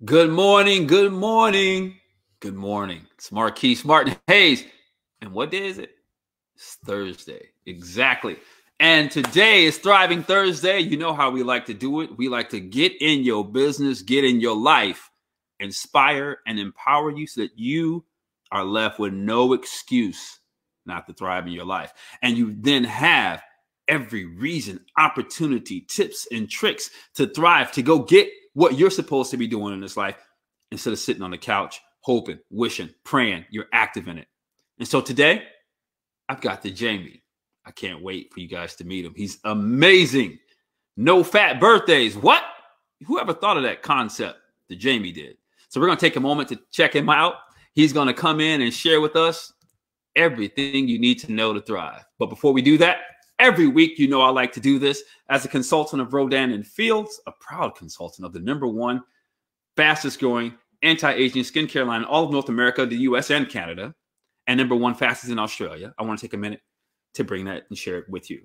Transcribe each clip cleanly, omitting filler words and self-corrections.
Good morning, good morning, good morning. It's Marquise Martin Hayes. And what day is it? It's Thursday. Exactly. And today is Thriving Thursday. You know how we like to do it. We like to get in your business, get in your life, inspire and empower you so that you are left with no excuse not to thrive in your life. And you then have every reason, opportunity, tips, and tricks to thrive, to go get what you're supposed to be doing in this life instead of sitting on the couch, hoping, wishing, praying. You're active in it. And so today, I've got TheJamey. I can't wait for you guys to meet him. He's amazing. No fat birthdays. What? Whoever thought of that concept? TheJamey did. So we're going to take a moment to check him out. He's going to come in and share with us everything you need to know to thrive. But before we do that, every week, you know I like to do this. As a consultant of Rodan and Fields, a proud consultant of the #1 fastest growing anti-aging skincare line in all of North America, the US and Canada, and #1 fastest in Australia. I want to take a minute to bring that and share it with you.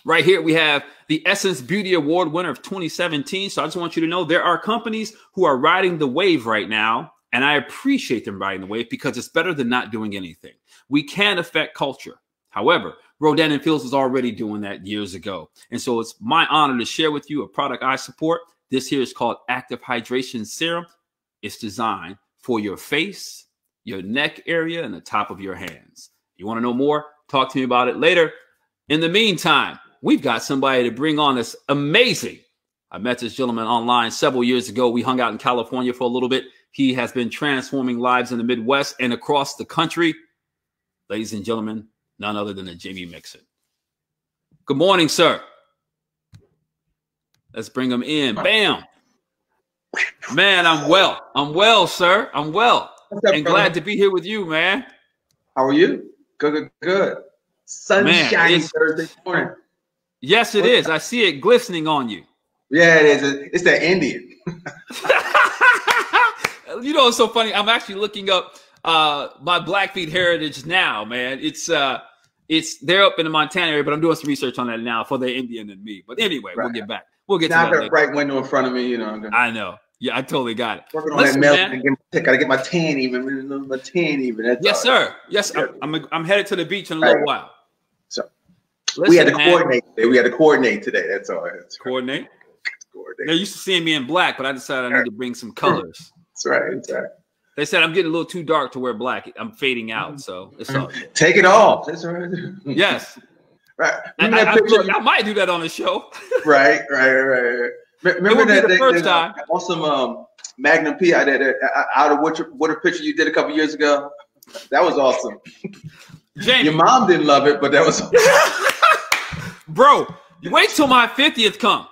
Right here, we have the Essence Beauty Award winner of 2017. So I just want you to know there are companies who are riding the wave right now, and I appreciate them riding the wave because it's better than not doing anything. We can affect culture. However, Rodan and Fields was already doing that years ago. And so it's my honor to share with you a product I support. This here is called Active Hydration Serum. It's designed for your face, your neck area, and the top of your hands. You want to know more? Talk to me about it later. In the meantime, we've got somebody to bring on that's amazing. I met this gentleman online several years ago. We hung out in California for a little bit. He has been transforming lives in the Midwest and across the country. Ladies and gentlemen, none other than Jamey Mixson. Good morning, sir. Let's bring him in. Bam. Man, I'm well. I'm well, sir. I'm well. And glad to be here with you, man. How are you? Good. Sunshine Thursday morning. Yes, it is. I see it glistening on you. Yeah, it is. It's that Indian. You know, it's so funny. I'm actually looking up my Blackfeet heritage now, man. It's they're up in the Montana area, but I'm doing some research on that now for the Indian and me. But anyway, right. We'll get back. We'll get to that. I've got a bright window in front of me, you know. I know. Yeah, I totally got it. Working on that milk. Gotta get my tan even. My tan even. That's yes, sir. Yes, yeah. I'm headed to the beach in a little while. So we had to coordinate today. We had to coordinate today. That's all. Coordinate. They're used to seeing me in black, but I decided I need to bring some colors. That's right. That's right. They said I'm getting a little too dark to wear black. I'm fading out, so it's all good. Take it off. That's right. Yes. Right. I might do that on the show. Right. Remember that the first time awesome Magnum P out of water picture you did a couple years ago? That was awesome. Jamey. Your mom didn't love it, but that was bro. You wait till my 50th come.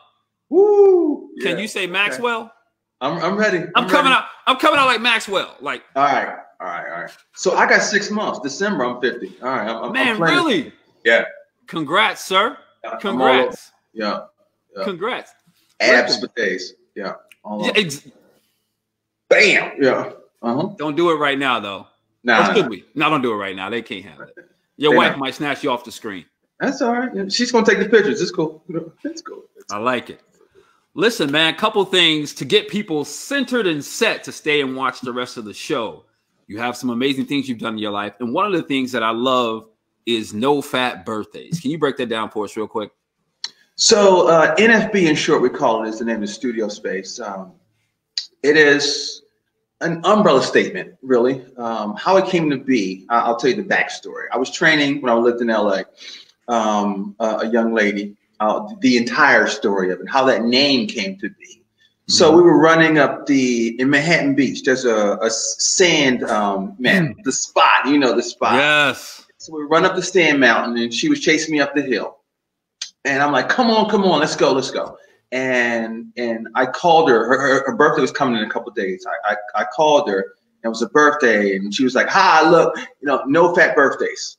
Woo! Yeah. Can you say Maxwell? Okay. I'm ready. I'm coming out. I'm coming out like Maxwell. Like all right. So I got 6 months. December, I'm 50. All right. Man, really? Yeah. Congrats, sir. Congrats. Yeah. Congrats. Abs for days. Yeah. Bam. Yeah. Don't do it right now, though. Nah. Should we? No, don't do it right now. They can't handle it. Your wife might snatch you off the screen. That's all right. Yeah. She's gonna take the pictures. It's cool. It's cool. I like it. Listen, man, couple things to get people centered and set to stay and watch the rest of the show. You have some amazing things you've done in your life. And one of the things that I love is no fat birthdays. Can you break that down for us real quick? So NFB in short, we call it, is the name of the studio space. It is an umbrella statement, really. How it came to be, I'll tell you the backstory. I was training when I lived in LA, a young lady. The entire story of it, how that name came to be. So we were running up in Manhattan Beach. There's a sand mountain, the spot, you know the spot. Yes. So we run up the sand mountain, and she was chasing me up the hill. And I'm like, come on, let's go. And I called her. Her birthday was coming in a couple of days. I called her. It was a birthday, and she was like, "Hi, look, no fat birthdays."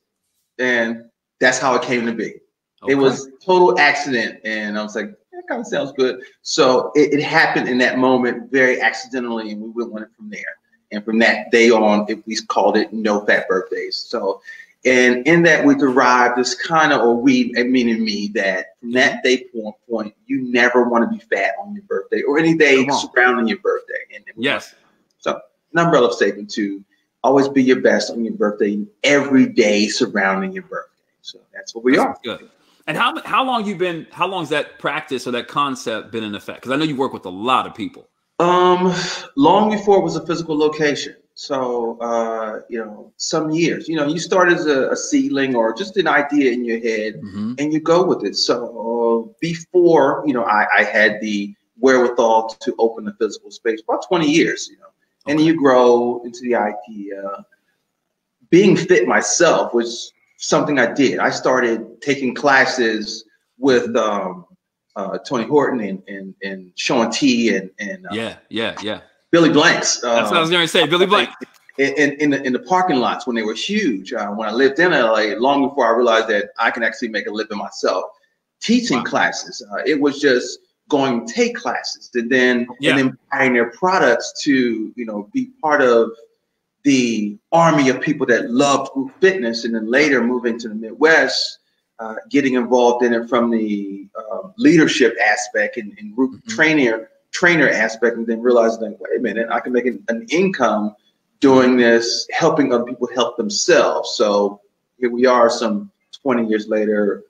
And that's how it came to be. Okay. It was total accident, and I was like, that kind of sounds good. So it happened in that moment very accidentally, and we went from there. And from that day on, we called it No Fat Birthdays. So, and in that we derived this kind of, or we, meaning me, that from that day point, you never want to be fat on your birthday or any day surrounding your birthday. And Yes. So an umbrella statement to always be your best on your birthday, every day surrounding your birthday. So that's what we are. Good. And how long has that practice or that concept been in effect? Because I know you work with a lot of people. Long before it was a physical location. So, some years, you start as a seedling or just an idea in your head and you go with it. So before, I had the wherewithal to open a physical space, about 20 years, and then you grow into the idea. Being fit myself was something I did. I started taking classes with Tony Horton and Sean T and Billy Blanks. That's what I was going to say, Billy Blanks. In the parking lots when they were huge. When I lived in LA, long before I realized that I can actually make a living myself teaching classes. It was just going to take classes and then buying their products to be part of the army of people that loved group fitness, and then later moving to the Midwest, getting involved in it from the leadership aspect and group trainer aspect, and then realizing, wait a minute, I can make an income doing this, helping other people help themselves. So here we are, some 20 years later,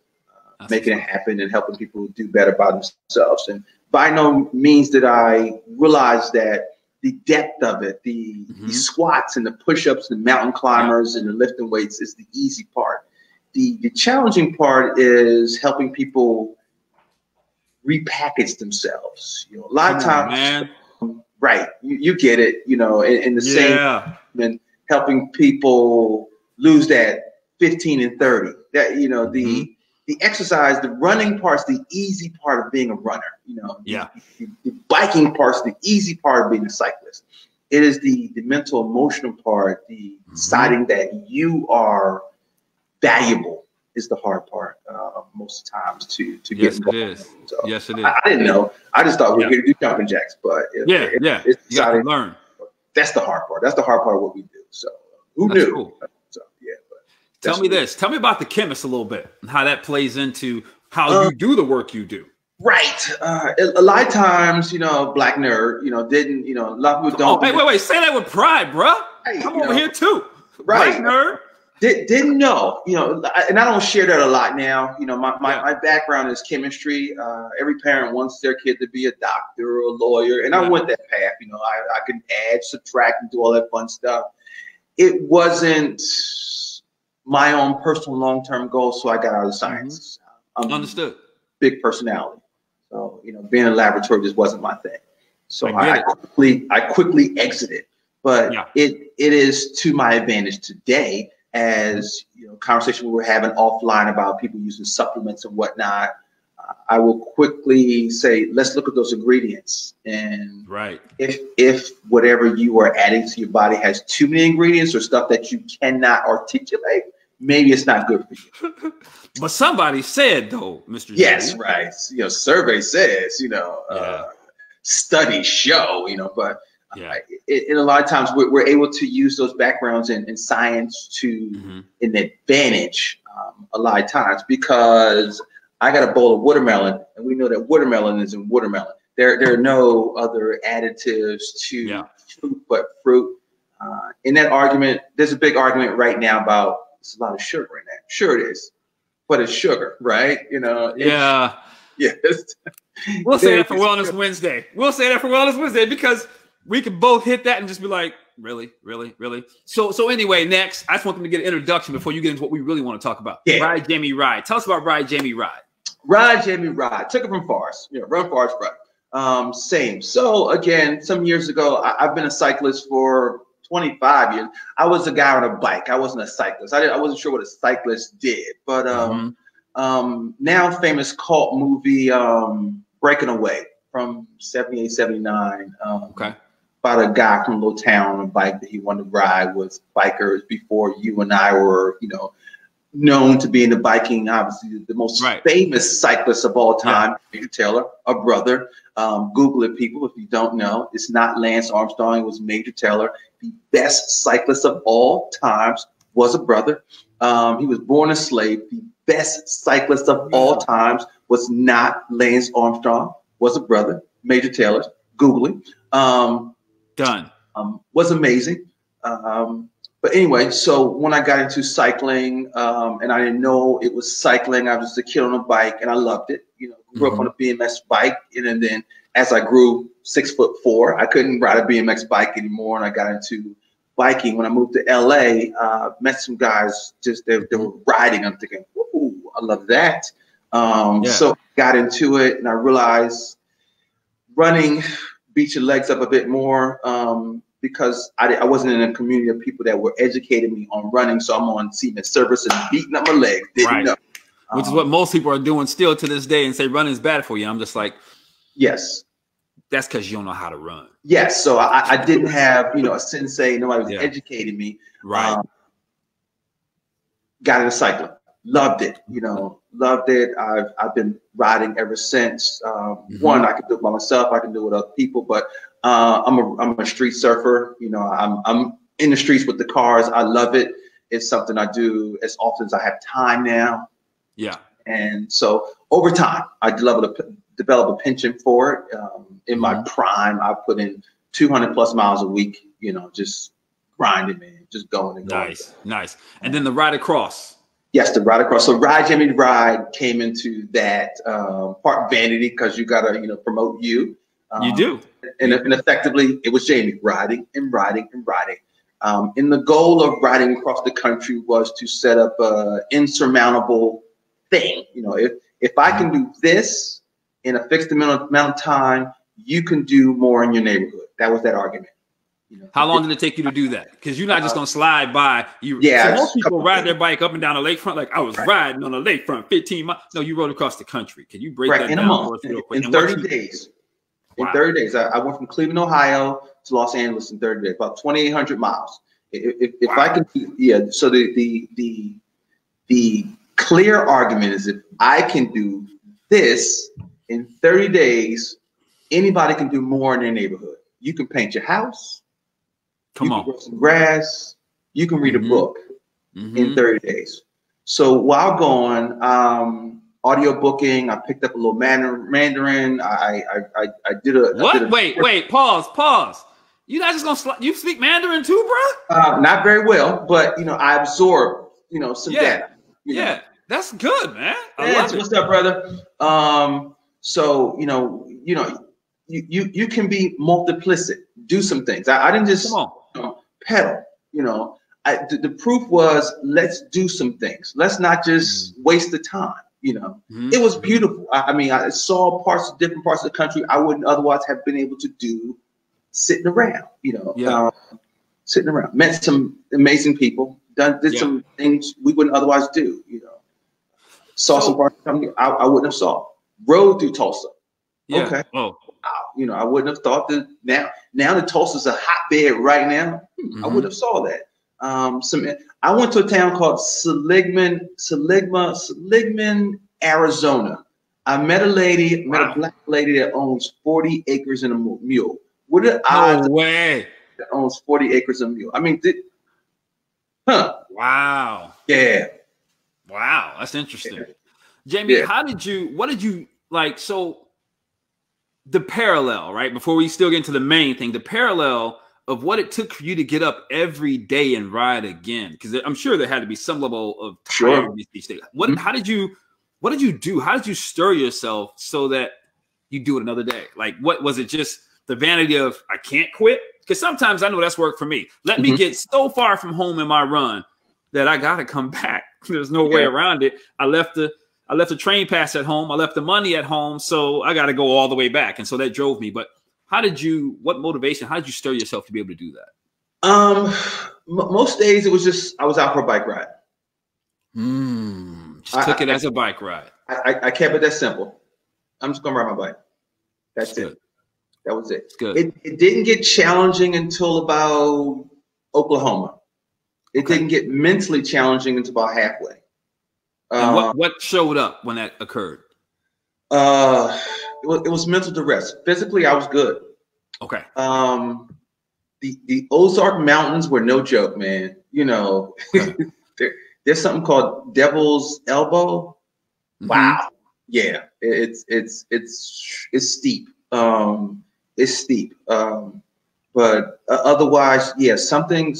making it happen and helping people do better by themselves. And by no means did I realize that the depth of it, the squats and the push-ups, the mountain climbers and the lifting weights is the easy part. The challenging part is helping people repackage themselves. A lot of times, right? You get it. In the same, and helping people lose that 15 and 30. That the exercise, the running part's the easy part of being a runner. The biking part's the easy part of being a cyclist. It is the mental, emotional part, the deciding that you are valuable is the hard part most times to get involved. It is. So yes, it is. I didn't know. I just thought we were here to do jumping jacks, but it's you got to learn. That's the hard part. That's the hard part of what we do. So who knew? Cool. So tell me this. Tell me about the chemist a little bit and how that plays into how you do the work you do. Right. A lot of times, black nerd, didn't, a lot of people don't. Oh, wait. Say that with pride, bro. Hey, come over here too. Right. Black nerd. Didn't know, and I don't share that a lot now. My background is chemistry. Every parent wants their kid to be a doctor or a lawyer, and I went that path. I could add, subtract, and do all that fun stuff. It wasn't my own personal long-term goal, so I got out of science. Understood. Big personality, so being in a laboratory just wasn't my thing. So I quickly exited, but it is to my advantage today. As conversation we were having offline about people using supplements and whatnot, I will quickly say, let's look at those ingredients. And if whatever you are adding to your body has too many ingredients or stuff that you cannot articulate, maybe it's not good for you. But somebody said, though, Mr. Yes, Jamey. Right. Survey says, studies show, but and a lot of times we're able to use those backgrounds in science to an advantage a lot of times, because I got a bowl of watermelon and we know that watermelon is in watermelon. There are no other additives to fruit but fruit. In that argument, there's a big argument right now about there's a lot of sugar in that. Sure it is, but it's sugar, right? Yes. We'll say that for Wellness Wednesday. Because we can both hit that and just be like, really? So anyway, next, I just want them to get an introduction before you get into what we really want to talk about. Ride, Jamey, Ride. Tell us about Ride, Jamey, Ride. Ride, Jamey, Ride. Took it from Forrest. Run, Forrest, run. Same. So again, some years ago, I've been a cyclist for 25 years. I was a guy on a bike. I wasn't a cyclist. I wasn't sure what a cyclist did. But now famous cult movie, Breaking Away from 78, 79. About a guy from a little town on a bike that he wanted to ride with bikers before you and I were, known to be in the biking. Obviously, the most famous cyclist of all time, Major Taylor, a brother. Google it, people, if you don't know. It's not Lance Armstrong. It was Major Taylor. The best cyclist of all times was a brother. He was born a slave. The best cyclist of all times was not Lance Armstrong. Was a brother, Major Taylor. Google it. Done. Was amazing. But anyway, so when I got into cycling, and I didn't know it was cycling, I was just a kid on a bike, and I loved it. You know, grew up on a BMX bike, and then as I grew 6'4", I couldn't ride a BMX bike anymore, and I got into biking. When I moved to LA, met some guys, just they were riding. I'm thinking, ooh, I love that. So I got into it, and I realized running beat your legs up a bit more, because I wasn't in a community of people that were educating me on running. So I'm on CMOS service and beating up my legs. Didn't know. Which is what most people are doing still to this day, and say running is bad for you. I'm just like, yes. That's because you don't know how to run. Yes. So I didn't have, a sensei. Nobody was educating me. Right. Got into cycling. Loved it. Loved it. I've been riding ever since. One, I can do it by myself. I can do it with other people. But I'm a street surfer. I'm in the streets with the cars. I love it. It's something I do as often as I have time now. Yeah. And so over time, I develop a penchant for it. In my prime, I put in 200 plus miles a week, just grinding, man, just going and going. Nice. And then the ride across. Yes, the ride across. So Gimme Ride came into that part vanity, because you got to, promote you. You do. And effectively, it was Jamey riding and riding and riding. And the goal of riding across the country was to set up an insurmountable thing. If I can do this in a fixed amount of time, you can do more in your neighborhood. That was that argument. How long did it take you to do that? Because you're not just going to slide by. So most people ride their bike up and down the lakefront. Like, I was riding on the lakefront 15 miles. No, you rode across the country. Can you break that in down a month, for us real quick? In 30 days. Wow. In 30 days. I went from Cleveland, Ohio to Los Angeles in 30 days, about 2,800 miles. If I can, so the clear argument is, if I can do this in 30 days, anybody can do more in their neighborhood. You can paint your house. You can grow some grass. You can read a book in 30 days. So while going, audio booking, I picked up a little Mandarin. I did a what? Wait, pause. You're not just gonna you speak Mandarin too, bro? Not very well, but I absorb some data. Yeah, that's good, man. I love it. What's up, brother? So you can be multiplicit. Do some things. I didn't just pedal. The proof was, let's do some things. Let's not just waste the time. It was beautiful. I saw different parts of the country I wouldn't otherwise have been able to do sitting around. Sitting around. Met some amazing people. Did some things we wouldn't otherwise do. Saw some parts of the country I wouldn't have saw. Rode through Tulsa. Yeah. Okay. Oh. I wouldn't have thought that now that Tulsa's a hotbed right now. I would have saw that. I went to a town called Seligman, Arizona. I met a black lady that owns 40 acres and a mule. What are the odds? No way. That owns 40 acres and a mule. Wow. Yeah. Wow. That's interesting. Jamey, what did you like? So the parallel, right? Before we still get into the main thing, the parallel of what it took for you to get up every day and ride again. Because I'm sure there had to be some level of tiredness each day. What did you do? How did you stir yourself so that you do it another day? Like, what was it? Just the vanity of, I can't quit? Because sometimes I know that's worked for me. Let me get so far from home in my run that I got to come back. There's no way around it. I left the train pass at home. I left the money at home. So I got to go all the way back. And so that drove me. But what motivation, how did you stir yourself to be able to do that? Most days it was just, I was out for a bike ride. Just took it as a bike ride. I kept it that simple. I'm just going to ride my bike. That's it. That was it. It's good. It didn't get challenging until about Oklahoma. It didn't get mentally challenging until about halfway. And what showed up when that occurred? It was mental duress. Physically, I was good. Okay. The Ozark Mountains were no joke, man. There's something called Devil's Elbow. Wow. Yeah, it's steep. It's steep. But otherwise, yeah, something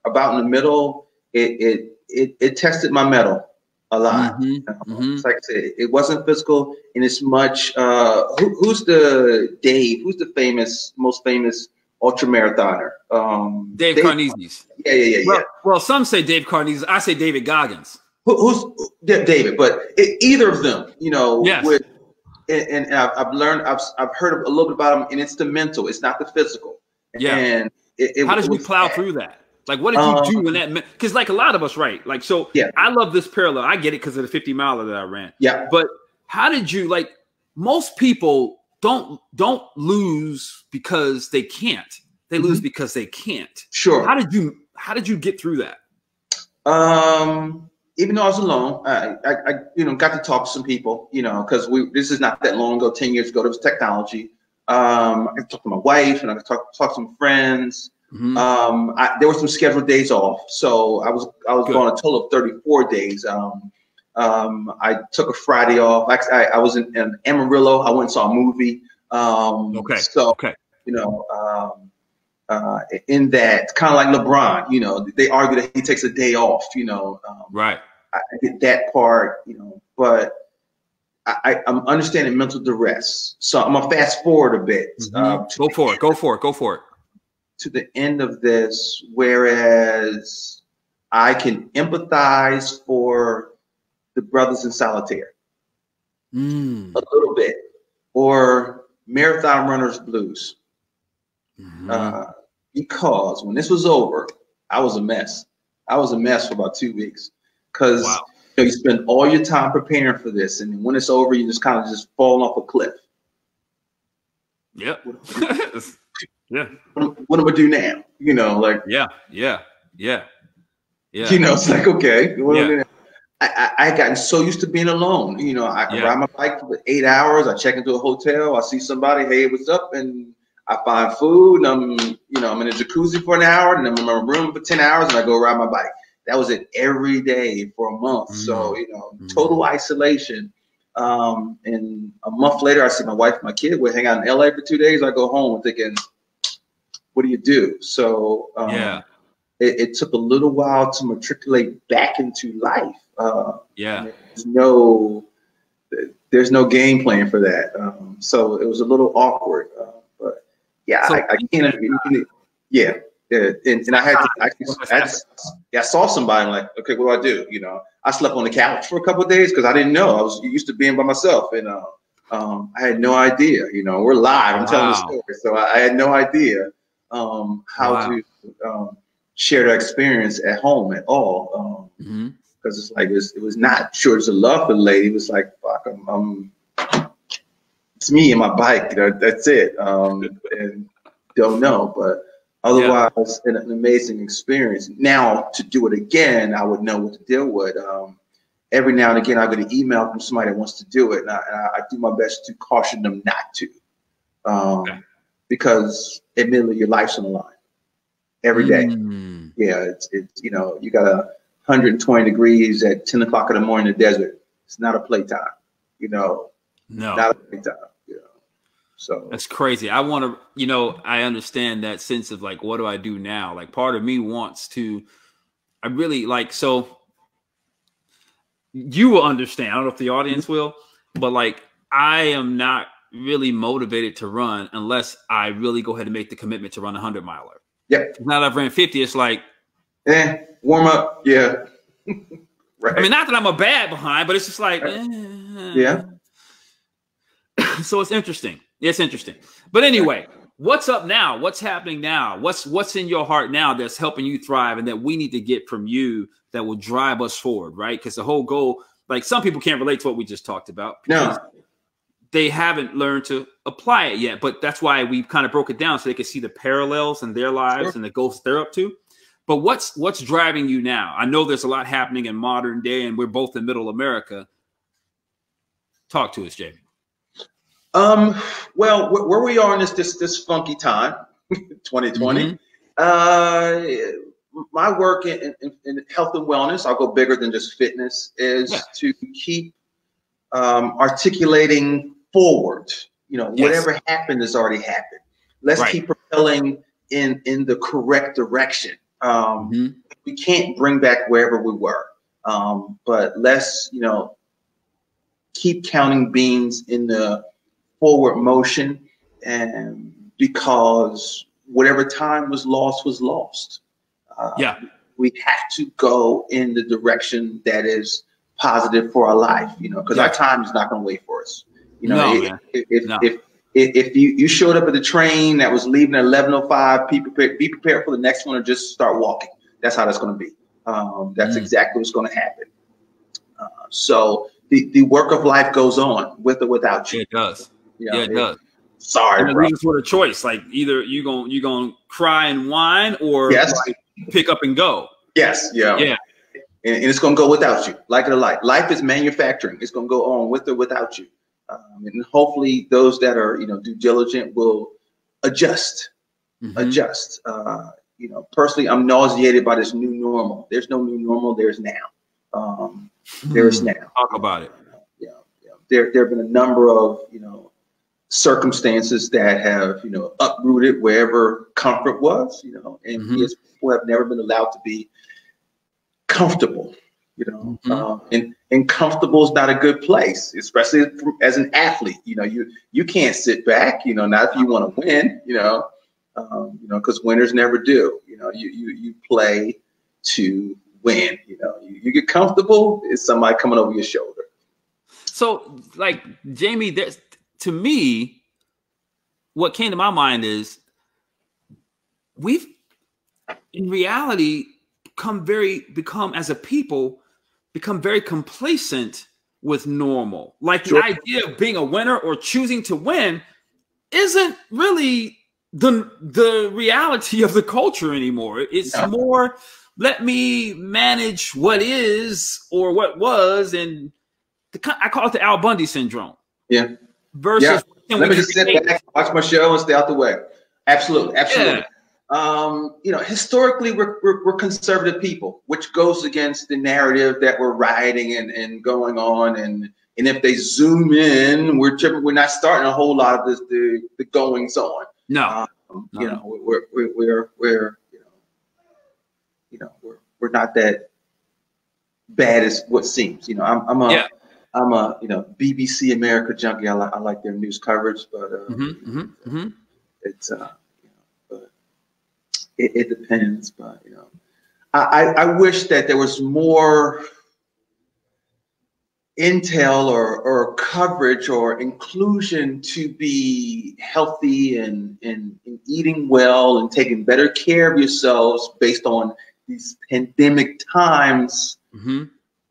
about in the middle, it tested my mettle a lot. It's like I said, it wasn't physical in as much. Who's the Dave? Who's the most famous ultra marathoner? Dave Carneses. Yeah. Well, some say Dave Carneses. I say David Goggins. Who's David? But either of them, Yes. And I've learned, I've heard a little bit about them, and it's the mental, it's not the physical. Yeah. And how did you plow through that? Like, what did you do in that? Because like a lot of us, right? Like, so yeah. I love this parallel. I get it because of the 50 miler that I ran. Yeah. But how did you, like, most people don't lose because they can't. They lose because they can't. Sure. How did you get through that? Even though I was alone, I got to talk to some people, because this is not that long ago, 10 years ago, there was technology. I talked to my wife, and I talked to some friends. There were some scheduled days off, so I was going a total of 34 days. I took a Friday off. I was in Amarillo. I went and saw a movie. In that, kind of like LeBron, they argue that he takes a day off. Right. I get that part, but I'm understanding mental duress. So I'm gonna fast forward a bit. Go for it. To the end of this, whereas I can empathize for the brothers in solitaire a little bit, or marathon runners blues, because when this was over, I was a mess. I was a mess for about 2 weeks. Because you spend all your time preparing for this, and when it's over, you just kind of just fall off a cliff. Yep. Yeah. What am I do now? Yeah. It's like, okay. What am I do now? I had gotten so used to being alone. I ride my bike for 8 hours. I check into a hotel. I see somebody. Hey, what's up? And I find food. And I'm in a jacuzzi for an hour, and I'm in my room for 10 hours, and I go ride my bike. That was it every day for a month. So, total isolation. And a month later, I see my wife and my kid. We hang out in LA for 2 days. I go home thinking, what do you do? So it took a little while to matriculate back into life. There's no game plan for that. So it was a little awkward. But yeah, I can't. And I had to, I saw somebody, and like, okay, what do I do? I slept on the couch for a couple of days because I didn't know. I was used to being by myself, and I had no idea. We're live. I'm telling the story, so I had no idea how to share that experience at home at all. Because it's like it was not shortage of love for the lady. It was like, fuck, it's me and my bike. That's it. And don't know, but. Otherwise, an amazing experience. Now, to do it again, I would know what to deal with. Every now and again, I get an email from somebody that wants to do it, and I do my best to caution them not to, because admittedly, your life's on the line every day. Yeah, it's you got 120 degrees at 10 o'clock in the morning in the desert. It's not a playtime, No, not a playtime. So that's crazy. I want to, I understand that sense of like, what do I do now? Like, part of me wants to, I really like, so you will understand. I don't know if the audience will, but like, I am not really motivated to run unless I really go ahead and make the commitment to run a 100-miler. Yep. Now that I've ran 50, it's like, warm up. Yeah. Right. I mean, not that I'm a bad behind, but it's just like, yeah. So it's interesting. It's interesting. But anyway, what's up now? What's happening now? What's in your heart now that's helping you thrive and that we need to get from you that will drive us forward, right? Because the whole goal, like some people can't relate to what we just talked about because they haven't learned to apply it yet. But that's why we kind of broke it down so they could see the parallels in their lives and the goals they're up to. But what's driving you now? I know there's a lot happening in modern day and we're both in middle America. Talk to us, Jamey. Well, where we are in this funky time, 2020, my work in health and wellness, I'll go bigger than just fitness, is to keep articulating forward. Whatever happened has already happened. Let's keep propelling in the correct direction. We can't bring back wherever we were, but let's, you know, keep counting beans in the forward motion, and because whatever time was lost. We have to go in the direction that is positive for our life, you know, because our time is not going to wait for us. You know, if you showed up at the train that was leaving at 11:05, be prepared for the next one, or just start walking. That's how that's going to be. That's exactly what's going to happen. So the work of life goes on with or without you. It does. You know, it does. Sorry, bro. It's sort of choice. Like either you gonna cry and whine, or like pick up and go. Yes. Yeah. And it's going to go without you, like it or like. Life is manufacturing. It's going to go on with or without you. And hopefully those that are, you know, due diligent will adjust. You know, personally, I'm nauseated by this new normal. There's no new normal. There's now. There's now. Talk about it. There have been a number of, you know, circumstances that have, you know, uprooted wherever comfort was, you know, and we as people have never been allowed to be comfortable, you know, and comfortable is not a good place, especially as an athlete. You know, you can't sit back, you know, not if you want to win, you know, because winners never do. You know, you play to win. You know, you get comfortable, it's somebody coming over your shoulder. So, like, Jamey, there's, to me, what came to my mind is we've, in reality, become as a people, become very complacent with normal. Like the idea of being a winner or choosing to win isn't really the reality of the culture anymore. It's more, let me manage what is or what was, and I call it the Bundy Syndrome. Yeah. Versus, let me just sit back, watch my show, and stay out the way. Absolutely. Yeah. You know, historically, we're conservative people, which goes against the narrative that we're rioting and going on. And if they zoom in, we're not starting a whole lot of this the goings on. No. You know, we're not that bad as what seems. You know, I'm a you know, BBC America junkie. I like their news coverage, but it's but it depends. But you know, I wish that there was more intel or coverage or inclusion to be healthy and eating well and taking better care of yourselves based on these pandemic times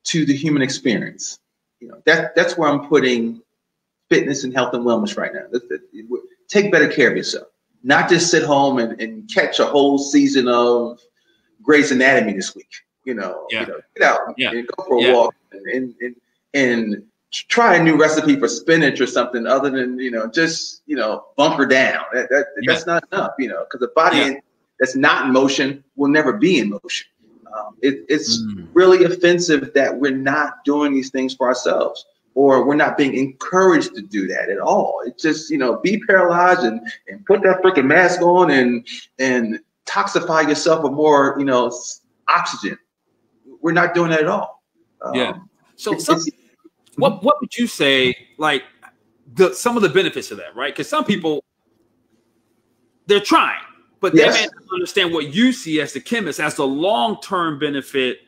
to the human experience. You know, that's where I'm putting fitness and health and wellness right now. Take better care of yourself, not just sit home and catch a whole season of Grey's Anatomy this week. You know, get out and go for a walk and try a new recipe for spinach or something other than, you know, just, you know, bunker down. That's not enough, you know, because the body that's not in motion will never be in motion. It's really offensive that we're not doing these things for ourselves, or we're not being encouraged to do that at all. It's just, you know, be paralyzed and put that freaking mask on and toxify yourself with more, you know, oxygen. We're not doing that at all. So what would you say, like, some of the benefits of that, right? Because some people, they're trying, but they may not understand what you see as the chemist as the long-term benefit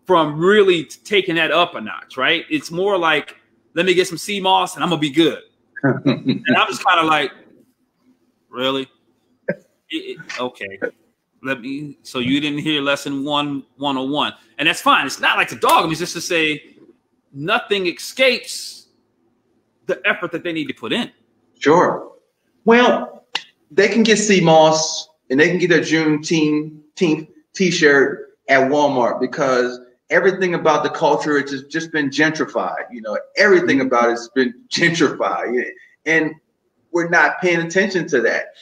from really taking that up a notch, right? It's more like, let me get some CMOS and I'm gonna be good. And I'm just kind of like, really? Okay. So you didn't hear lesson 101. And that's fine. It's not like to dog them. It's just to say nothing escapes the effort that they need to put in. Sure. Well, they can get CMOS and they can get their Juneteenth t-shirt at Walmart, because everything about the culture, it's just been gentrified. You know, everything about it's been gentrified. And we're not paying attention to that.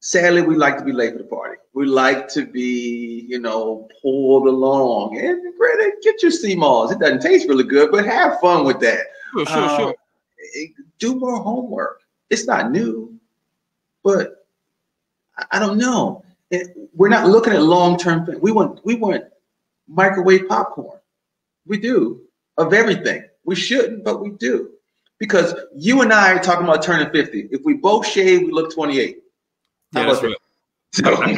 Sadly, we like to be late for the party. We like to be, you know, pulled along. And granted, get your CMOS. It doesn't taste really good, but have fun with that. Sure. Do more homework. It's not new. but I don't know. We're not looking at long-term things. We want microwave popcorn. We do, of everything. We shouldn't, but we do. Because you and I are talking about turning 50. If we both shave, we look 28. Yeah, that's right. So, I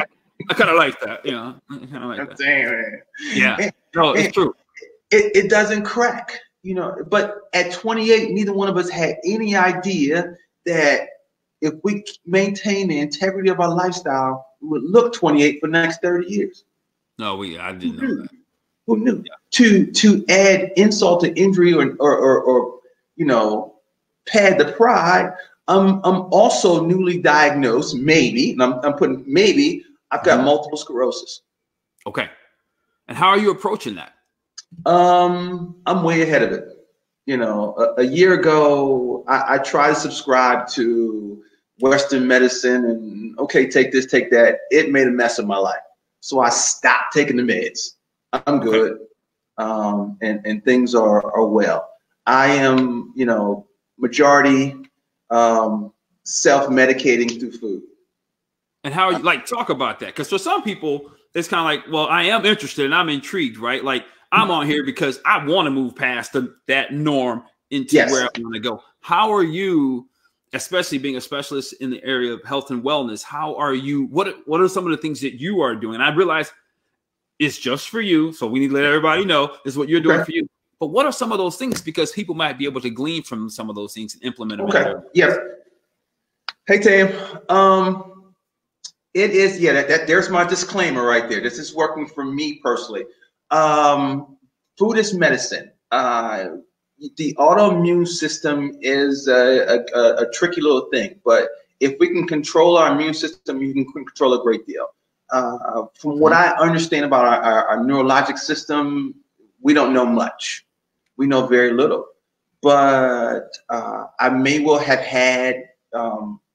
kind of like that, you know. I kind of like that. Damn, man. Yeah, no, it's true. It doesn't crack, you know. But at 28, neither one of us had any idea that if we maintain the integrity of our lifestyle, we would look 28 for the next 30 years. No, I didn't know that. Who knew? Yeah. To add insult to injury or you know, pad the pride, I'm also newly diagnosed, maybe, and I'm putting maybe, I've got multiple sclerosis. Okay. And how are you approaching that? I'm way ahead of it. You know, a year ago, I tried to subscribe to Western medicine and, okay, take this, take that. It made a mess of my life. So I stopped taking the meds. I'm good. Okay. And things are well. I am, you know, majority self-medicating through food. And how you like talk about that? Because for some people, it's kind of like, well, I am interested and I'm intrigued, right? Like I'm on here because I want to move past that norm into where I want to go. How are you, especially being a specialist in the area of health and wellness? How are you? What are some of the things that you are doing? I realize it's just for you, so we need to let everybody know this is what you're doing for you. But what are some of those things? Because people might be able to glean from some of those things and implement them. Okay. Yes. Hey, Tam. It is, there's my disclaimer right there. This is working for me personally. Food is medicine. The autoimmune system is a tricky little thing, but if we can control our immune system, you can control a great deal. From what I understand about our neurologic system, we don't know much. We know very little. But I may well have had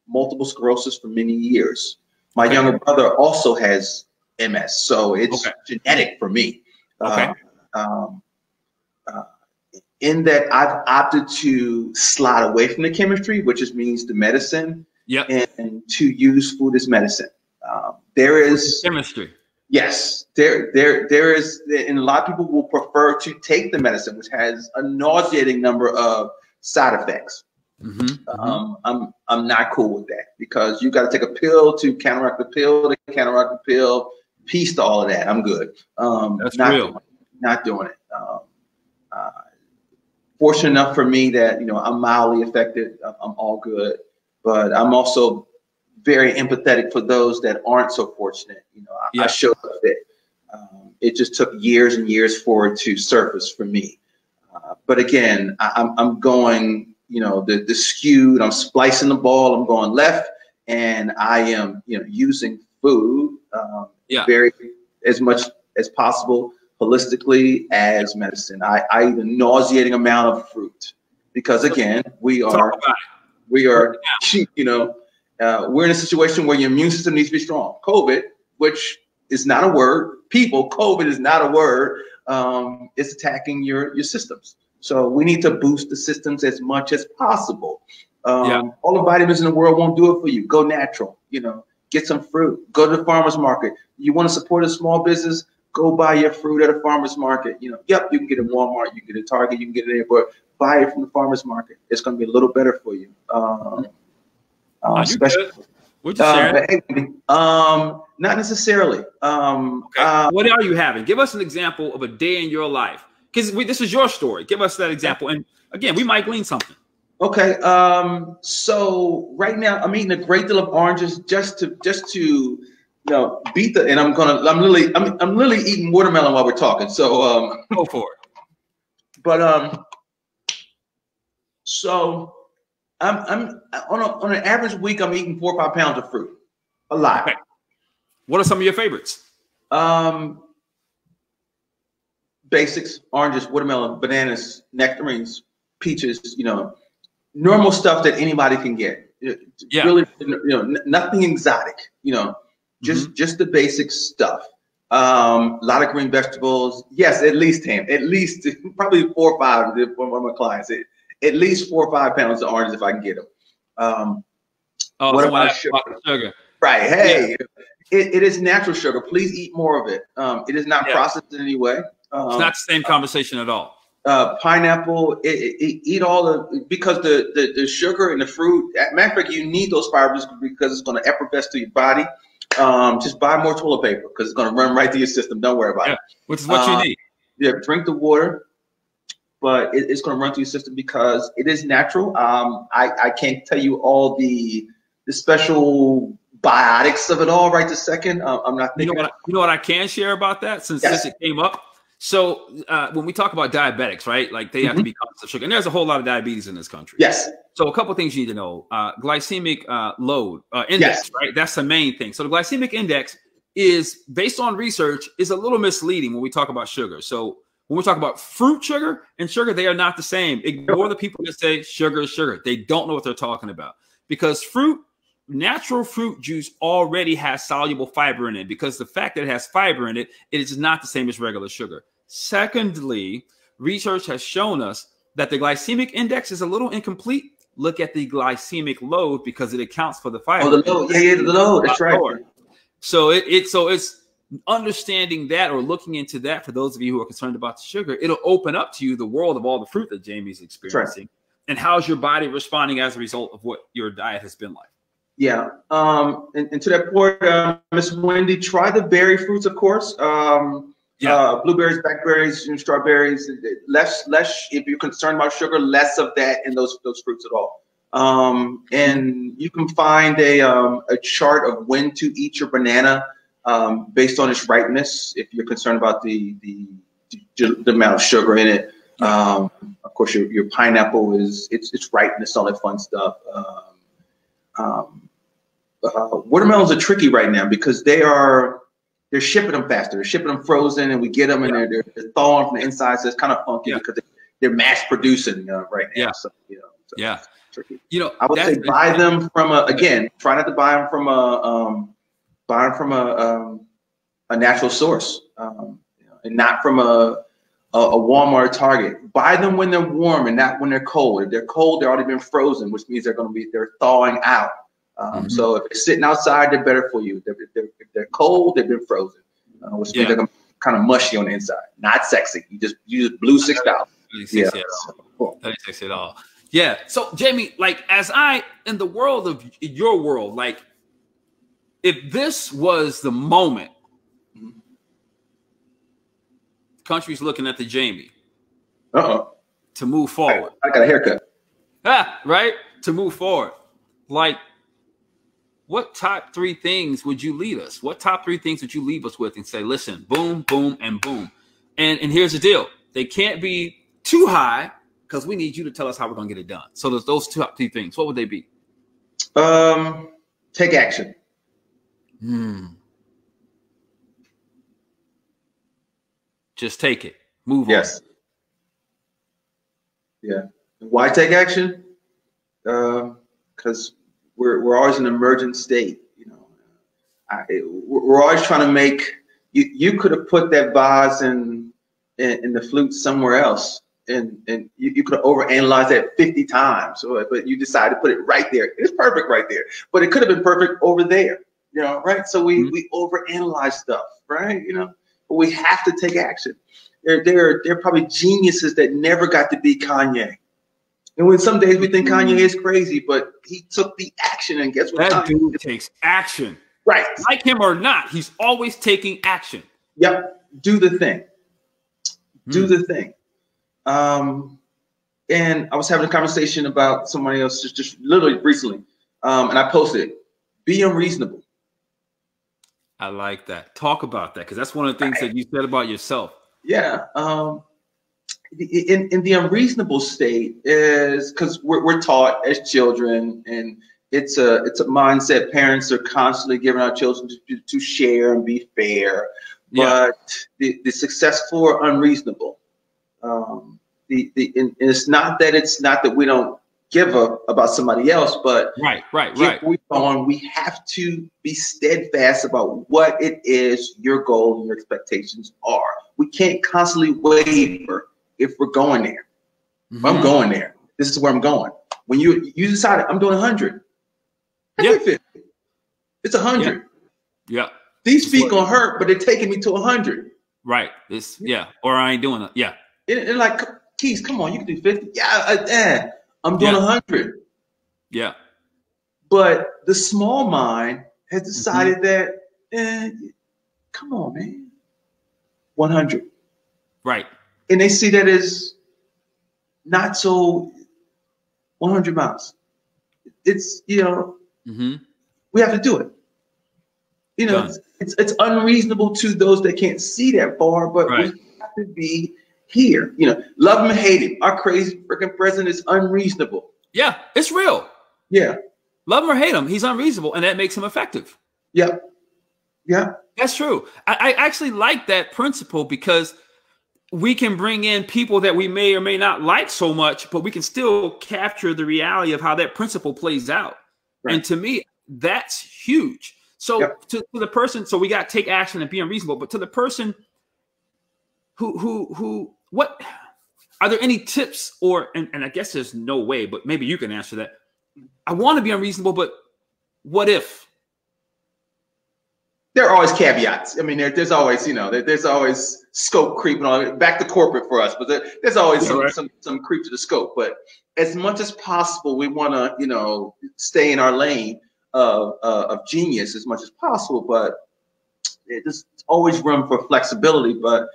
multiple sclerosis for many years. My younger brother also has MS, so it's genetic for me. In that I've opted to slide away from the chemistry, which just means the medicine, and to use food as medicine. There is chemistry. Yes, there is, and a lot of people will prefer to take the medicine, which has a nauseating number of side effects. I'm not cool with that because you got to take a pill to counteract the pill, piece to all of that. I'm good. That's real. Not doing it. Fortunate enough for me that, you know, I'm mildly affected. I'm all good, but I'm also very empathetic for those that aren't so fortunate. You know, I showed up fit. It just took years and years for it to surface for me. But again, I'm going, you know, the skewed, I'm splicing the ball, I'm going left, and I am, you know, using food very as much as possible holistically as medicine. I eat a nauseating amount of fruit because again, we are, you know, we're in a situation where your immune system needs to be strong. COVID, which is not a word, COVID is not a word, is attacking your systems. So we need to boost the systems as much as possible. All the vitamins in the world won't do it for you. Go natural, you know, get some fruit, go to the farmer's market. You want to support a small business, go buy your fruit at a farmer's market. You know, you can get it at Walmart, you can get it at Target, you can get it anywhere. Buy it from the farmer's market. It's going to be a little better for you. Would you share it? Not necessarily. What are you having? Give us an example of a day in your life. Because this is your story. Give us that example. And again, we might glean something. Okay. So right now I'm eating a great deal of oranges just to you know, beat the, and I'm literally eating watermelon while we're talking. So go for it. But so I'm on an average week, I'm eating 4 or 5 pounds of fruit. A lot. Okay. What are some of your favorites? Basics: oranges, watermelon, bananas, nectarines, peaches, you know, normal stuff that anybody can get. Really, you know, nothing exotic, you know, just the basic stuff. A lot of green vegetables. Yes, at least probably 4 or 5 for one of my clients. At least 4 or 5 pounds of oranges if I can get them. Oh, What someone about asked sugar? about the sugar. Right. Hey, Yeah. it is natural sugar. Please eat more of it. It is not Yeah. processed in any way. It's not the same conversation at all. Pineapple, eat all the, because the sugar and the fruit. Matter of fact, you need those fibers because it's going to effervesce through your body. Just buy more toilet paper because it's going to run right through your system. Don't worry about it. Which is what you need. Yeah, drink the water, but it's going to run through your system because it is natural. I can't tell you all the special biotics of it all right this second. I'm not thinking. You know what I can share about that since it came up. So when we talk about diabetics, right? Like they have to be conscious of sugar, and there's a whole lot of diabetes in this country. Yes. So a couple of things you need to know: glycemic load index, right? That's the main thing. So the glycemic index is based on research is a little misleading when we talk about sugar. So when we talk about fruit sugar and sugar, they are not the same. Ignore the people that say sugar is sugar. They don't know what they're talking about because natural fruit juice already has soluble fiber in it because the fact that it has fiber in it, it is not the same as regular sugar. Secondly, research has shown us that the glycemic index is a little incomplete. Look at the glycemic load because it accounts for the fiber. Oh, the load. Yeah, the load. That's right. So it's understanding that or looking into that for those of you who are concerned about the sugar. It'll open up to you the world of all the fruit that Jamey's experiencing. And how's your body responding as a result of what your diet has been like? Yeah. And to that point, Miss Wendy, try the berry fruits, of course. Blueberries, blackberries, strawberries. Less. If you're concerned about sugar, less of that in those fruits at all. And you can find a chart of when to eat your banana based on its ripeness. If you're concerned about the amount of sugar in it, of course your pineapple is its ripeness, all that fun stuff. Watermelons are tricky right now because they're shipping them faster. They're shipping them frozen, and we get them, and they're thawing from the inside. So it's kind of funky because they're mass producing right now. So, it's tricky. I would say buy them from try not to buy them from a natural source, and not from a Walmart or Target. Buy them when they're warm and not when they're cold. If they're cold, they've already been frozen, which means they're thawing out. So if they're sitting outside, they're better for you. If they're cold, they've been frozen, which means they're gonna be kind of mushy on the inside. Not sexy. You just blew $6. That ain't sexy at all. Yeah. So Jamey, like in the world of your world, like if this was the moment, country's looking at the Jamey to move forward. I got a haircut. Right? To move forward. Like, what top 3 things would you lead us? What top 3 things would you leave us with and say, listen, boom, boom, and boom. And here's the deal. They can't be too high because we need you to tell us how we're going to get it done. So there's those top 3 things. What would they be? Take action. Just take it. Move on. Yes. Yeah. Why take action? Because we're always in an emergent state. We're always trying to make. You could have put that vase in the flute somewhere else, and you could have overanalyzed that 50 times, but you decided to put it right there. It's perfect right there, but it could have been perfect over there. Right? So we overanalyze stuff, right? But we have to take action. There are probably geniuses that never got to be Kanye. And when some days we think Kanye is crazy, but he took the action, and guess what? That dude takes action. Right. Like him or not, he's always taking action. Yep. Do the thing. Do the thing. And I was having a conversation about somebody else just literally recently, and I posted, be unreasonable. I like that. Talk about that, because that's one of the things that you said about yourself. Yeah. In the unreasonable state is because we're taught as children, and it's a mindset parents are constantly giving our children to share and be fair. But the successful are unreasonable. And it's not that we don't give about somebody else, but we have to be steadfast about what it is your goal and your expectations are. We can't constantly waver if we're going there. I'm going there. This is where I'm going. When you decide I'm doing 100, I Yeah. did 50. It's 100. Yeah. These feet gonna hurt, but they're taking me to 100. Right. Or I ain't doing it. Yeah. And like, Keys, come on, you can do 50. Yeah, I'm doing 100. Yeah. But the small mind has decided that, come on, man, 100. Right. And they see that as not so 100 miles. It's, we have to do it. It's unreasonable to those that can't see that far, but we have to be here. Love him or hate him. Our crazy freaking president is unreasonable. Yeah, it's real. Yeah. Love him or hate him, he's unreasonable, and that makes him effective. Yeah. Yeah. That's true. I actually like that principle because we can bring in people that we may or may not like so much, but we can still capture the reality of how that principle plays out. Right. And to me, that's huge. So to the person, so we got to take action and be unreasonable, but to the person what are there any tips and I guess there's no way, but maybe you can answer that. I want to be unreasonable, but what if? There are always caveats. I mean, there's always, there's always scope creep and all. Back to corporate for us, but there's always some creep to the scope. But as much as possible, we want to, stay in our lane of genius as much as possible. But there's always room for flexibility. But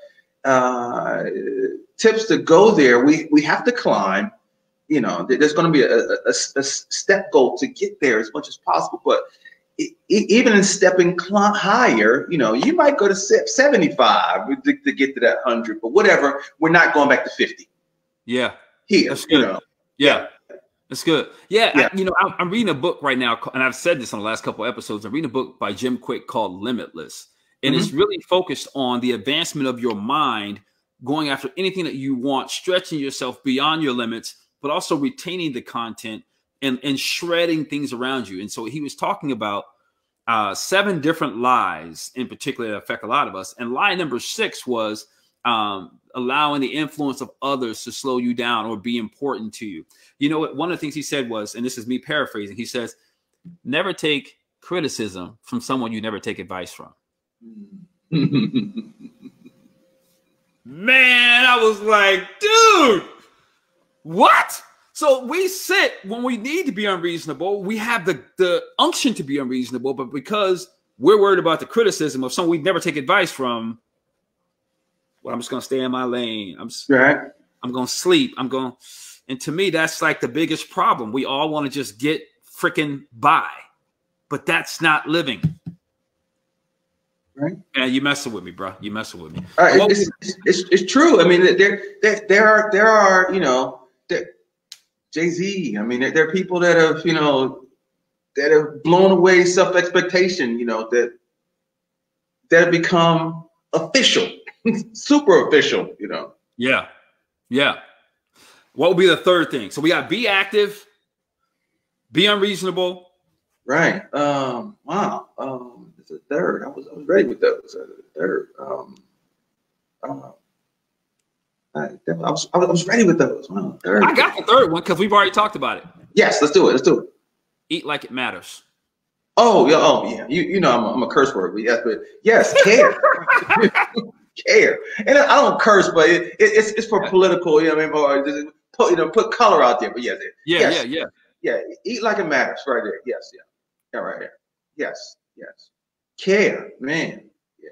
tips to go there, we have to climb. There's going to be a step goal to get there as much as possible. But even in stepping higher, you might go to 75 to get to that 100, but whatever, we're not going back to 50. Yeah. Here, that's good. Yeah. That's good. Yeah. I'm reading a book right now, and I've said this on the last couple of episodes. I'm reading a book by Jim Quick called Limitless, and it's really focused on the advancement of your mind, going after anything that you want, stretching yourself beyond your limits, but also retaining the content and shredding things around you. And so he was talking about 7 different lies in particular that affect a lot of us. And lie number 6 was allowing the influence of others to slow you down or be important to you. One of the things he said was, and this is me paraphrasing, he says, never take criticism from someone you never take advice from. Man, I was like, dude, what? So we sit when we need to be unreasonable. We have the unction to be unreasonable, but because we're worried about the criticism of someone we never take advice from, well, I'm just going to stay in my lane. I'm going to sleep. And to me, that's like the biggest problem. We all want to just get freaking by, but that's not living. Right? And you messing with me, bro. You messing with me. It's true. I mean, there are Jay-Z. I mean, there are people that have blown away self-expectation, that have become official, super official, Yeah. Yeah. What would be the third thing? So we got be active, be unreasonable. Right. Wow. It's a third. I was ready with those. Third. I was ready with those. Wow, I got the third one because we've already talked about it. Yes, let's do it. Eat like it matters. Oh yeah. I'm a curse word, but yes, care. Care. And I don't curse, but it's for political. Put color out there. But yes. Yeah. Eat like it matters, right there. Yes, yeah. Yeah, right there. Yes. Care, man. Yeah.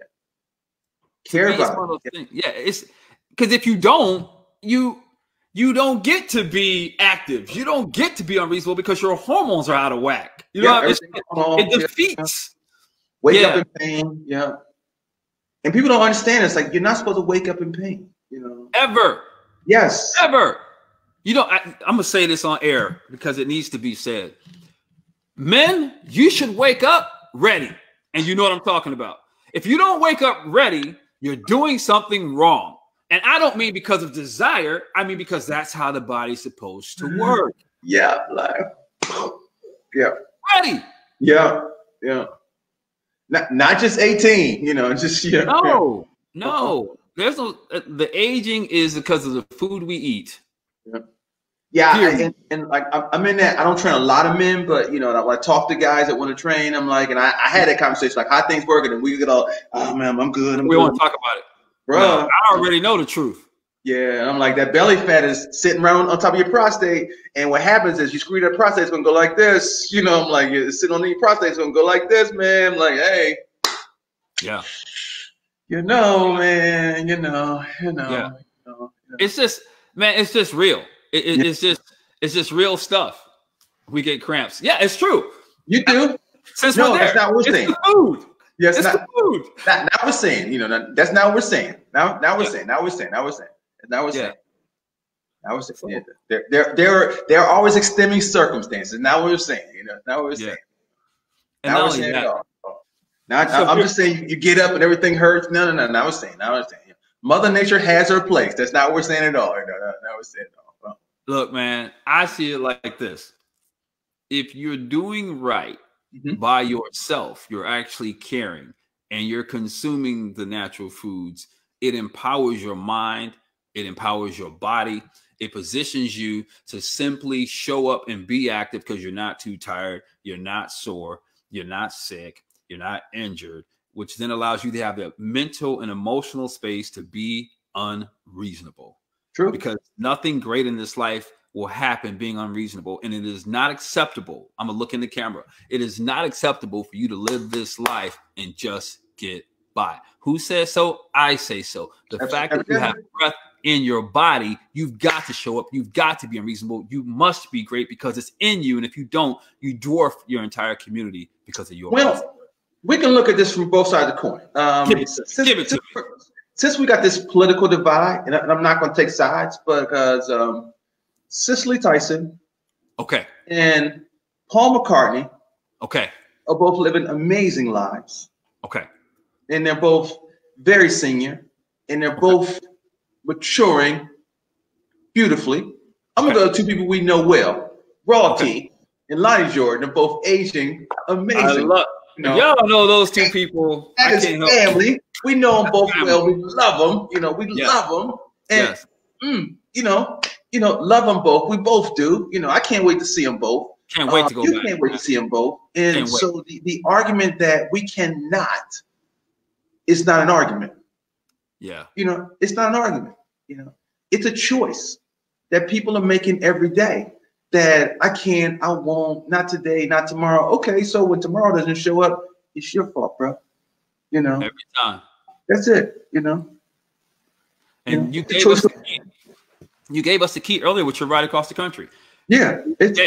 Care about it. Yeah, it's. Because if you don't, you don't get to be active. You don't get to be unreasonable because your hormones are out of whack. It defeats. Wake up in pain. Yeah. And people don't understand. It's like you're not supposed to wake up in pain. Ever. Yes. Ever. I'm gonna say this on air because it needs to be said. Men, you should wake up ready, and you know what I'm talking about. If you don't wake up ready, you're doing something wrong. And I don't mean because of desire. I mean because that's how the body's supposed to work. Yeah. Yeah. Ready. Yeah. Not just 18, just, No. There's no, the aging is because of the food we eat. Yeah. Yeah, and like I'm in that. I don't train a lot of men, but you know, when I talk to guys that want to train, I'm like, and I had that conversation like, how things working, and we get all, oh man, I'm good. We want to talk about it, bro. No, I already know the truth. Yeah, and I'm like, that belly fat is sitting around on top of your prostate, and what happens is you screw that prostate, it's gonna go like this. You know, I'm like, it's sitting on your prostate, it's gonna go like this, man. I'm like, hey, yeah, you know, man, you know. Yeah. It's just, man, it's just real. It's just real stuff. We get cramps. Yeah, it's true. You do. Since no, we're there, that's not what we're saying. The food. Yes, it's the food. Now we're saying, you know, that's not what we're saying. Now we're saying. Now we're saying. Now we're saying. Now we're saying. Now we're saying. There are always extenuating circumstances. Now we're saying. You know. Now we're saying. Now we're saying it all. Now I'm just saying you get up and everything hurts. No. Now we're saying. Now we're saying. Mother Nature has her place. That's not what we're saying at all. No, now we're saying it all. Look, man, I see it like this. If you're doing right by yourself, you're actually caring and you're consuming the natural foods, it empowers your mind, it empowers your body, it positions you to simply show up and be active because you're not too tired, you're not sore, you're not sick, you're not injured, which then allows you to have the mental and emotional space to be unreasonable. True. Because nothing great in this life will happen being unreasonable. And it is not acceptable. I'm going to look in the camera. It is not acceptable for you to live this life and just get by. Who says so? I say so. The fact that you have breath in your body, you've got to show up. You've got to be unreasonable. You must be great because it's in you. And if you don't, you dwarf your entire community because of your we can look at this from both sides of the coin. Give it to me. Since we got this political divide, and I'm not going to take sides, because Cicely Tyson, and Paul McCartney, are both living amazing lives. And they're both very senior, and they're both maturing beautifully. I'm gonna go to two people we know well, Royalty and Lonnie Jordan, are both aging amazing. Y'all know those two people. That is family. We know them both well. We love them. You know, we love them. And you know, love them both. We both do. You know, I can't wait to see them both. Can't wait to go you back. Can't wait to see them both. And so the argument that we cannot is not an argument. Yeah. You know, it's not an argument. You know, it's a choice that people are making every day. That I can't, I won't, not today, not tomorrow. Okay, so when tomorrow doesn't show up, it's your fault, bro. You know, every time. That's it. You know. And you gave us the key earlier, which you're right across the country. Yeah, and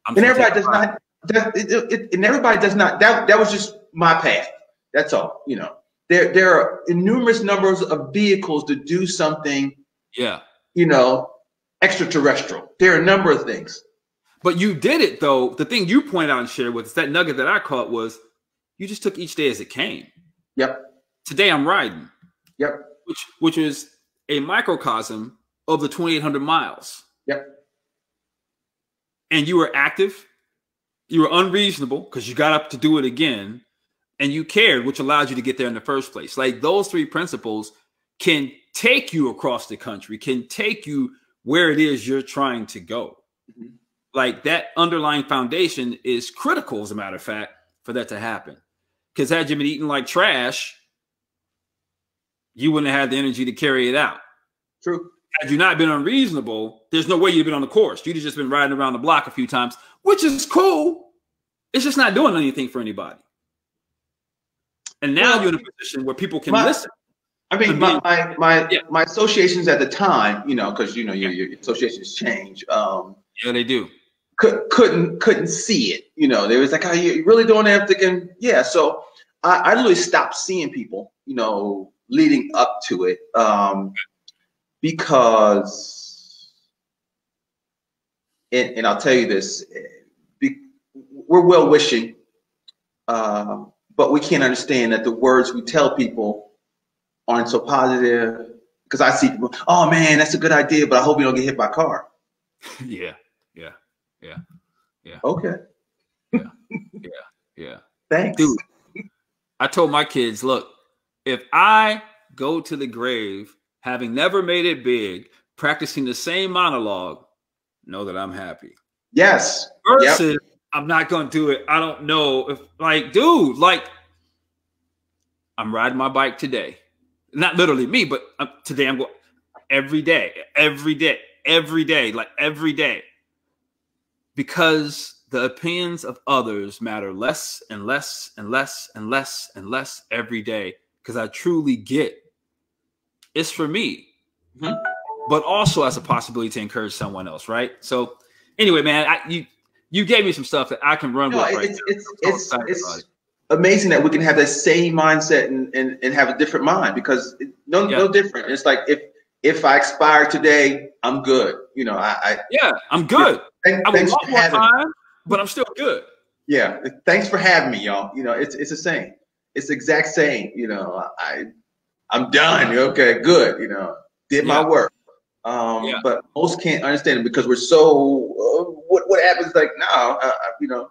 everybody does not. And everybody does not. That was just my path. That's all. You know, there are numerous numbers of vehicles to do something. Yeah. You know, extraterrestrial. There are a number of things. But you did it though. The thing you pointed out and shared with us, that nugget that I caught was you just took each day as it came. Yep. Today I'm riding. Yep. Which is a microcosm of the 2,800 miles. Yep. And you were active. You were unreasonable because you got up to do it again, and you cared, which allowed you to get there in the first place. Like those three principles can take you across the country, can take you where it is you're trying to go. Like that underlying foundation is critical, as a matter of fact, for that to happen. Because had you been eating like trash, you wouldn't have had the energy to carry it out. True. Had you not been unreasonable, there's no way you'd have been on the course. You'd have just been riding around the block a few times, which is cool. It's just not doing anything for anybody. And now you're in a position where people can listen. I mean, my associations at the time, you know, because you know your associations change. Yeah, they do. Couldn't see it. You know, they was like, "Are you really doing that?" I'm thinking, yeah. So I literally stopped seeing people, you know, leading up to it, because, and I'll tell you this, we're well wishing, but we can't understand that the words we tell people aren't so positive. Because I see people, oh man, that's a good idea, but I hope you don't get hit by a car. Yeah. Okay. Yeah. Thanks. Dude, I told my kids, look, if I go to the grave having never made it big, practicing the same monologue, know that I'm happy. Yes. Versus, I'm not going to do it. I don't know if, like, dude, like, I'm riding my bike today. Not literally me, but today I'm going every day, like every day. Because the opinions of others matter less and less and less and less and less every day. Because I truly get it's for me, but also as a possibility to encourage someone else, right? So anyway, man, you gave me some stuff that I can run with right now. It's amazing that we can have that same mindset and have a different mind, because no different. It's like if I expire today, I'm good. You know, I'm good. Thanks for having me. But I'm still good. Yeah, thanks for having me, y'all. You know, it's the same. It's the exact same. You know, I'm done. Okay, good. You know, did my work. But most can't understand it because we're so. What happens? Like now, you know,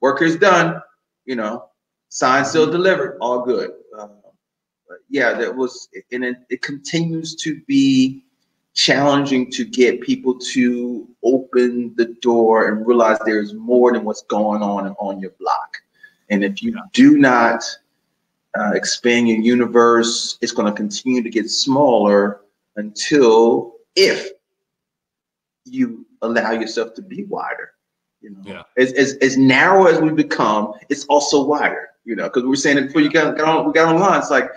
work is done. You know, signed, sealed, delivered. All good. But yeah, that was, and it continues to be challenging to get people to open the door and realize there's more than what's going on your block. And if you do not expand your universe, it's going to continue to get smaller until if you allow yourself to be wider. You know, as narrow as we become, it's also wider. You know, because we were saying it before we got online. It's like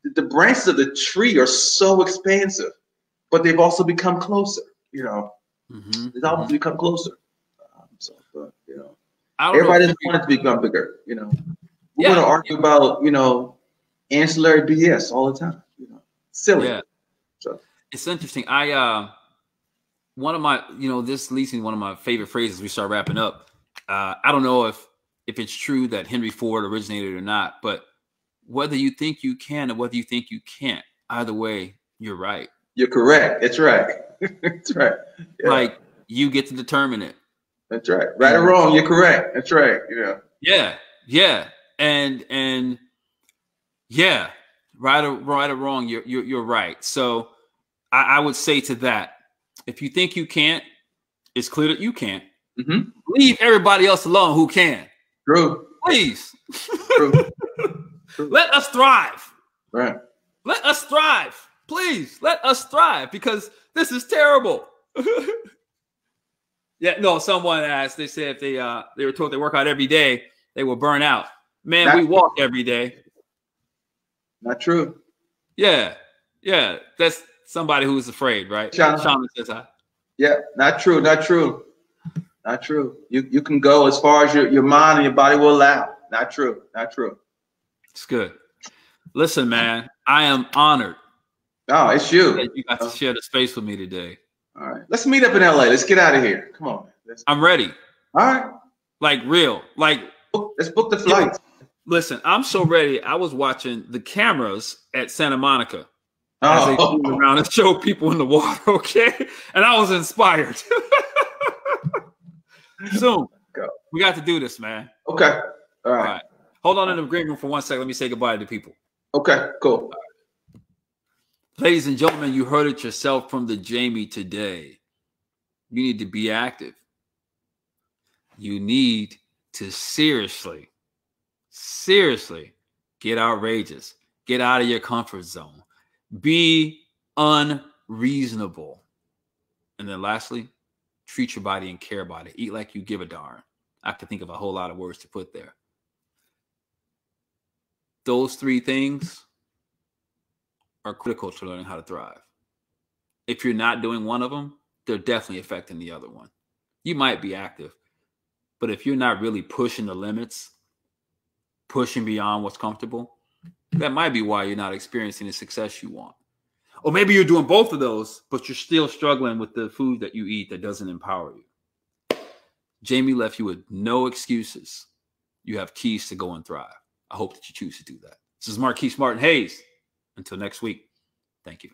the branches of the tree are so expansive, but they've also become closer. You know, they've almost become closer. But you know, everybody doesn't want it to become bigger. You know, we want to argue about, you know, ancillary BS all the time. You know, silly. Yeah. So it's interesting. One of my, you know, this leads me to one of my favorite phrases. We start wrapping up. I don't know if it's true that Henry Ford originated or not, but whether you think you can or whether you think you can't, either way, you're right. You're correct. It's right. That's right. Yeah. Like, you get to determine it. That's right. Right or wrong, you're correct. That's right. You know. Yeah. And yeah, right or wrong, you're right. So I would say to that, if you think you can't, it's clear that you can't. Leave everybody else alone who can. True. Please. True. Let us thrive. Right. Let us thrive. Please let us thrive, because this is terrible. Someone asked, they said if they were told they work out every day, they will burn out. Man, we walk every day. Not true. Yeah. That's somebody who's afraid, right? Shaman says hi. Yeah, not true. Not true. Not true. You can go as far as your mind and your body will allow. Not true. Not true. It's good. Listen, man, I am honored. Oh, it's you. That you got to share the space with me today. All right. Let's meet up in LA. Let's get out of here. Come on. I'm ready. All right. Like real. Like, let's book the flight. Listen, I'm so ready. I was watching the cameras at Santa Monica as they move around and show people in the water, okay? And I was inspired. Soon. We got to do this, man. Okay. All right. Hold on in the green room for 1 second. Let me say goodbye to people. Okay, cool. Ladies and gentlemen, you heard it yourself from the Jamey today. You need to be active. You need to seriously get outrageous. Get out of your comfort zone. Be unreasonable. And then lastly, treat your body and care about it. Eat like you give a darn. I have to think of a whole lot of words to put there. Those three things are critical to learning how to thrive. If you're not doing one of them, they're definitely affecting the other one. You might be active, but if you're not really pushing the limits, pushing beyond what's comfortable, that might be why you're not experiencing the success you want. Or maybe you're doing both of those, but you're still struggling with the food that you eat that doesn't empower you. Jamey left you with no excuses. You have keys to go and thrive. I hope that you choose to do that. This is Marquise Martin Hayes. Until next week, thank you.